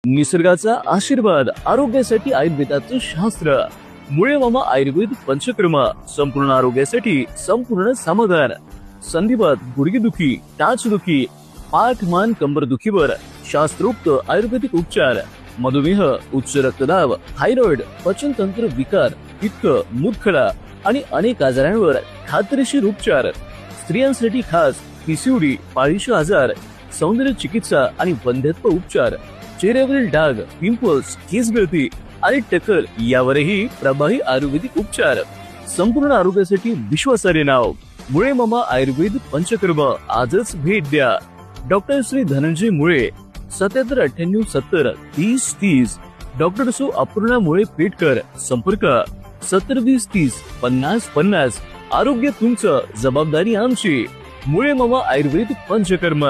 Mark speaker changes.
Speaker 1: निसर्गाचा आशीर्वाद, आरोग्यासाठी आयुर्वेदाचं शास्त्र. मुळे मामा आयुर्वेद पंचकर्म, संपूर्ण आरोग्यासाठी संपूर्ण समाधान. संधिवात, गुडघेदुखी, टाचदुखी, पाठ मान कंबर दुखीवर शास्त्रोक्त आयुर्वेदिक उपचार. मधुमेह, उच्च रक्तदाब, थायरॉइड, पचनतंत्र विकार, पित्त, मूत्रखडा आणि अनेक आजारांवर खात्रीशीर उपचार. स्त्रियांसाठी खास पीसीओडी, पाळीचे आजार, सौंदर्य चिकित्सा आणि वंध्यत्व उपचार. चेहऱ्यावरील डाग, पिंपल्स, केस गळती आणि टक्कल यावरही प्रभावी आयुर्वेदिक उपचार. संपूर्ण आरोग्यासाठी विश्वासार्ह नाव मुळे मामा आयुर्वेद पंचकर्म. आजच भेट द्या. डॉक्टर श्री धनंजय मुळे, 7798703030. डॉक्टर सो अपूर्णा मुळे पेटकर. संपर्क 7020305050. आरोग्य तुमचं, जबाबदारी आमची. मुळे मामा आयुर्वेद पंचकर्म.